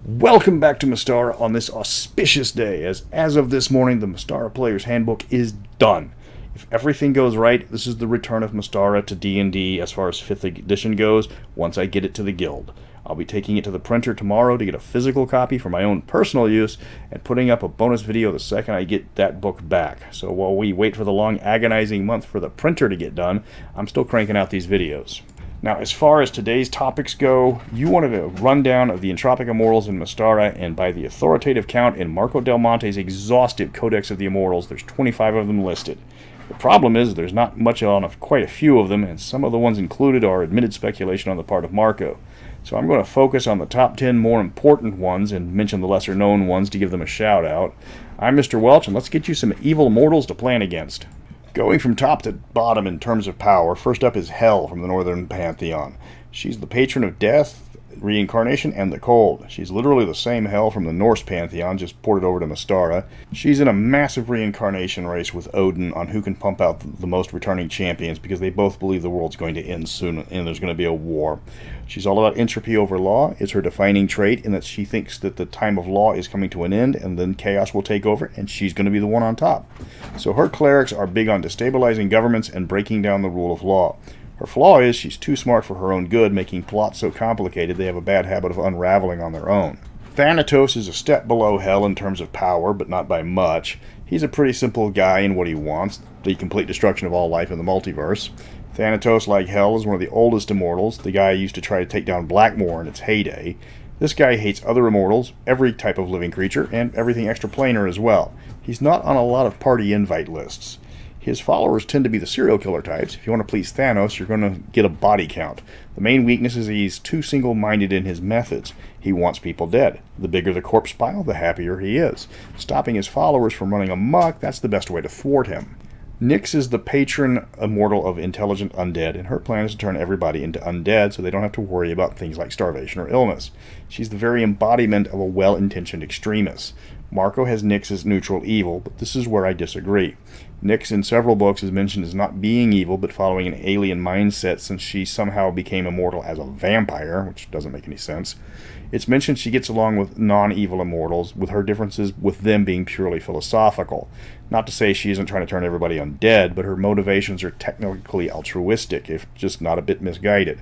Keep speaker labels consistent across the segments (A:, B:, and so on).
A: Welcome back to Mystara on this auspicious day, as of this morning, the Mystara Player's Handbook is done. If everything goes right, this is the return of Mystara to D&D as far as 5th edition goes, once I get it to the guild. I'll be taking it to the printer tomorrow to get a physical copy for my own personal use, and putting up a bonus video the second I get that book back. So while we wait for the long, agonizing month for the printer to get done, I'm still cranking out these videos. Now, as far as today's topics go, you wanted a rundown of the Entropic Immortals in Mystara, and by the authoritative count in Marco Del Monte's exhaustive Codex of the Immortals, there's 25 of them listed. The problem is there's not much on quite a few of them, and some of the ones included are admitted speculation on the part of Marco. So I'm going to focus on the top 10 more important ones and mention the lesser known ones to give them a shout out. I'm Mr. Welch, and let's get you some evil immortals to plan against. Going from top to bottom in terms of power, first up is Hel from the Northern Pantheon. She's the patron of death, reincarnation, and the cold. She's literally the same Hel from the Norse Pantheon, just ported over to Mystara. She's in a massive reincarnation race with Odin on who can pump out the most returning champions, because they both believe the world's going to end soon and there's going to be a war. She's all about entropy over law. It's her defining trait in that she thinks that the time of law is coming to an end and then chaos will take over and she's going to be the one on top. So her clerics are big on destabilizing governments and breaking down the rule of law. Her flaw is she's too smart for her own good, making plots so complicated they have a bad habit of unraveling on their own. Thanatos is a step below Hel in terms of power, but not by much. He's a pretty simple guy in what he wants, the complete destruction of all life in the multiverse. Thanatos, like Hel, is one of the oldest immortals, the guy who used to try to take down Blackmoor in its heyday. This guy hates other immortals, every type of living creature, and everything extraplanar as well. He's not on a lot of party invite lists. His followers tend to be the serial killer types. If you want to please Thanos, you're going to get a body count. The main weakness is he's too single-minded in his methods. He wants people dead. The bigger the corpse pile, the happier he is. Stopping his followers from running amok, that's the best way to thwart him. Nyx is the patron immortal of intelligent undead, and her plan is to turn everybody into undead so they don't have to worry about things like starvation or illness. She's the very embodiment of a well-intentioned extremist. Marco has Nyx as neutral evil, but this is where I disagree. Nyx in several books is mentioned as not being evil, but following an alien mindset since she somehow became immortal as a vampire, which doesn't make any sense. It's mentioned she gets along with non-evil immortals, with her differences with them being purely philosophical. Not to say she isn't trying to turn everybody undead, but her motivations are technically altruistic, if just not a bit misguided.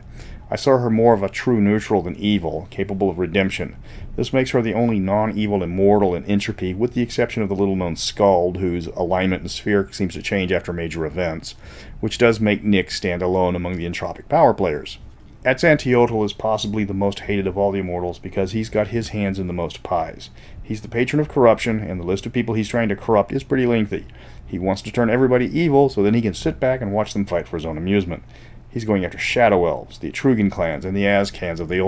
A: I saw her more of a true neutral than evil, capable of redemption. This makes her the only non-evil immortal in Entropy, with the exception of the little-known Skald, whose alignment and sphere seems to change after major events, which does make Nyx stand alone among the Entropic power players. Atzanthiotl is possibly the most hated of all the immortals because he's got his hands in the most pies. He's the patron of corruption, and the list of people he's trying to corrupt is pretty lengthy. He wants to turn everybody evil so then he can sit back and watch them fight for his own amusement. He's going after Shadow Elves, the Etrugan clans, and the Azcans of the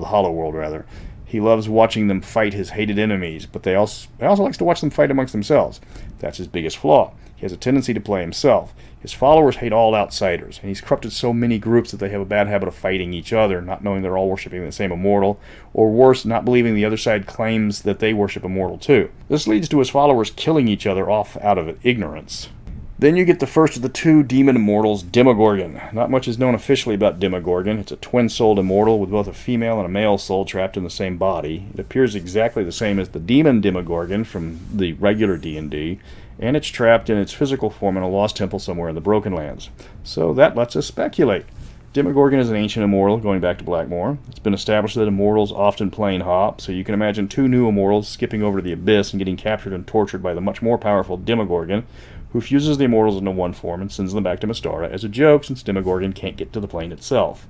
A: Hollow World, rather. He loves watching them fight his hated enemies, but he also likes to watch them fight amongst themselves. That's his biggest flaw. He has a tendency to play himself. His followers hate all outsiders, and he's corrupted so many groups that they have a bad habit of fighting each other, not knowing they're all worshipping the same immortal, or worse, not believing the other side claims that they worship immortal too. This leads to his followers killing each other off out of ignorance. Then you get the first of the two demon immortals, Demogorgon. Not much is known officially about Demogorgon. It's a twin-souled immortal with both a female and a male soul trapped in the same body. It appears exactly the same as the demon Demogorgon from the regular D&D, and it's trapped in its physical form in a lost temple somewhere in the Broken Lands. So that lets us speculate. Demogorgon is an ancient immortal going back to Blackmoor. It's been established that immortals often plane hop, so you can imagine two new immortals skipping over to the abyss and getting captured and tortured by the much more powerful Demogorgon, who fuses the immortals into one form and sends them back to Mystara as a joke since Demogorgon can't get to the plane itself.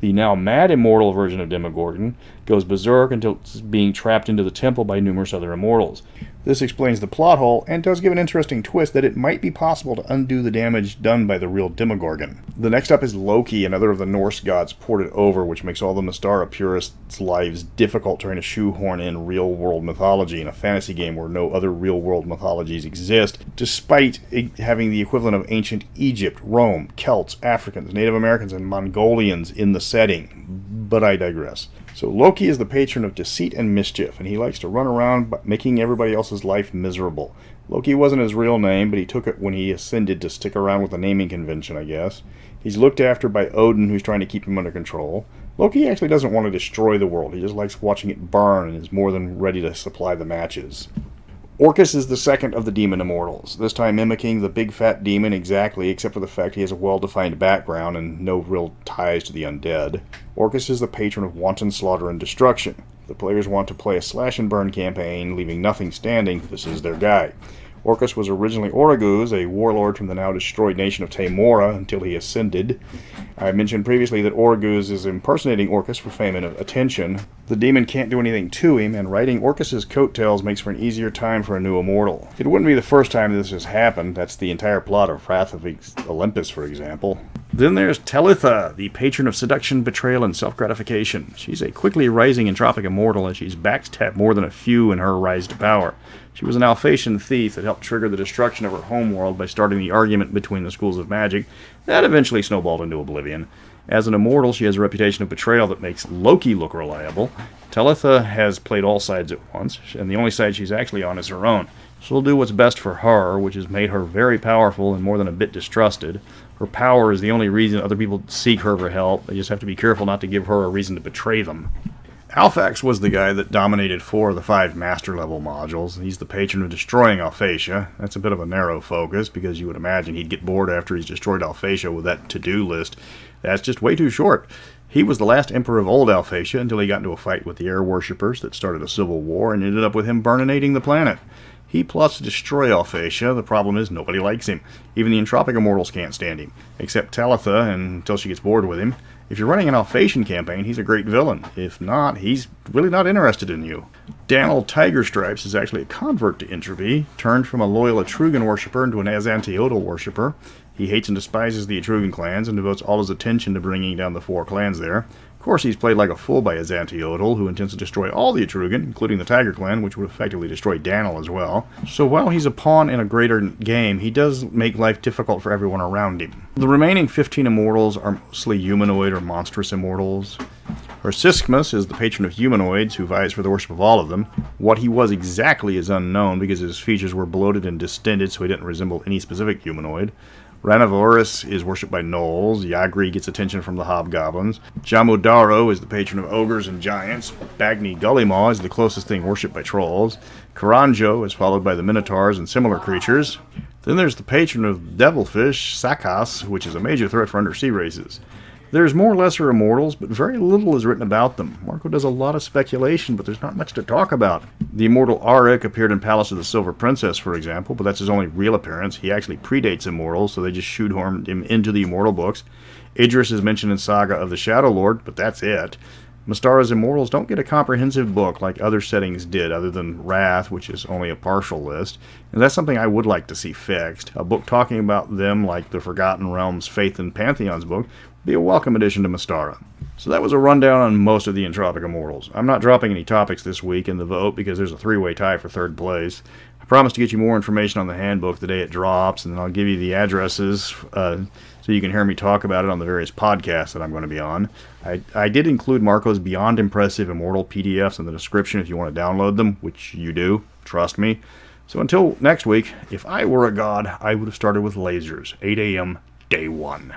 A: The now mad immortal version of Demogorgon goes berserk until it's being trapped into the temple by numerous other immortals. This explains the plot hole, and does give an interesting twist that it might be possible to undo the damage done by the real Demogorgon. The next up is Loki, another of the Norse gods ported over, which makes all the Mystara purists' lives difficult trying to shoehorn in real-world mythology in a fantasy game where no other real-world mythologies exist, despite having the equivalent of ancient Egypt, Rome, Celts, Africans, Native Americans, and Mongolians in the setting. But I digress. So Loki is the patron of deceit and mischief, and he likes to run around making everybody else's life miserable. Loki wasn't his real name, but he took it when he ascended to stick around with the naming convention, I guess. He's looked after by Odin, who's trying to keep him under control. Loki actually doesn't want to destroy the world, he just likes watching it burn and is more than ready to supply the matches. Orcus is the second of the demon immortals, this time mimicking the big fat demon exactly, except for the fact he has a well-defined background and no real ties to the undead. Orcus is the patron of wanton slaughter and destruction. If the players want to play a slash and burn campaign, leaving nothing standing, this is their guy. Orcus was originally Oraguz, a warlord from the now destroyed nation of Tamora, until he ascended. I mentioned previously that Oraguz is impersonating Orcus for fame and attention. The demon can't do anything to him, and riding Orcus's coattails makes for an easier time for a new immortal. It wouldn't be the first time this has happened. That's the entire plot of Wrath of Olympus, for example. Then there's Telleth, the patron of seduction, betrayal, and self-gratification. She's a quickly rising entropic immortal, and she's backstabbed more than a few in her rise to power. She was an Alphasian thief that helped trigger the destruction of her homeworld by starting the argument between the schools of magic that eventually snowballed into oblivion. As an immortal, she has a reputation of betrayal that makes Loki look reliable. Telleth has played all sides at once, and the only side she's actually on is her own. She'll do what's best for her, which has made her very powerful and more than a bit distrusted. Her power is the only reason other people seek her for help. They just have to be careful not to give her a reason to betray them. Alphaks was the guy that dominated 4 of the 5 master-level modules. He's the patron of destroying Alphasia. That's a bit of a narrow focus, because you would imagine he'd get bored after he's destroyed Alphasia with that to-do list. That's just way too short. He was the last emperor of old Alphasia until he got into a fight with the air worshippers that started a civil war and ended up with him burninating the planet. He plots to destroy Alphasia. The problem is nobody likes him. Even the Entropic Immortals can't stand him, except Telleth until she gets bored with him. If you're running an Alphasian campaign, he's a great villain. If not, he's really not interested in you. Daniel Tiger Stripes is actually a convert to entropy, turned from a loyal Etrugan worshipper into an Azanteodal worshipper. He hates and despises the Etrugan clans and devotes all his attention to bringing down the 4 clans there. Of course, he's played like a fool by Azanteodal, who intends to destroy all the Etrugan, including the Tiger clan, which would effectively destroy Daniel as well. So while he's a pawn in a greater game, he does make life difficult for everyone around him. The remaining 15 immortals are mostly humanoid or monstrous immortals. Hersiskmus is the patron of humanoids, who vies for the worship of all of them. What he was exactly is unknown, because his features were bloated and distended, so he didn't resemble any specific humanoid. Ranavoris is worshipped by gnolls. Yagri gets attention from the hobgoblins. Jamudaro is the patron of ogres and giants. Bagni Gullimaw is the closest thing worshipped by trolls. Karanjo is followed by the minotaurs and similar creatures. Then there's the patron of devilfish, Sakas, which is a major threat for undersea races. There's more lesser immortals, but very little is written about them. Marco does a lot of speculation, but there's not much to talk about. The immortal Arik appeared in Palace of the Silver Princess, for example, but that's his only real appearance. He actually predates immortals, so they just shoehorned him into the immortal books. Idris is mentioned in Saga of the Shadow Lord, but that's it. Mystara's immortals don't get a comprehensive book like other settings did, other than Wrath, which is only a partial list. And that's something I would like to see fixed. A book talking about them, like the Forgotten Realms Faith and Pantheons book, be a welcome addition to Mystara. So that was a rundown on most of the Entropic Immortals. I'm not dropping any topics this week in the vote because there's a 3-way tie for 3rd place. I promise to get you more information on the handbook the day it drops, and then I'll give you the addresses so you can hear me talk about it on the various podcasts that I'm going to be on. I did include Marco's Beyond Impressive Immortal PDFs in the description if you want to download them, which you do, trust me. So until next week, if I were a god, I would have started with lasers, 8 a.m., day 1.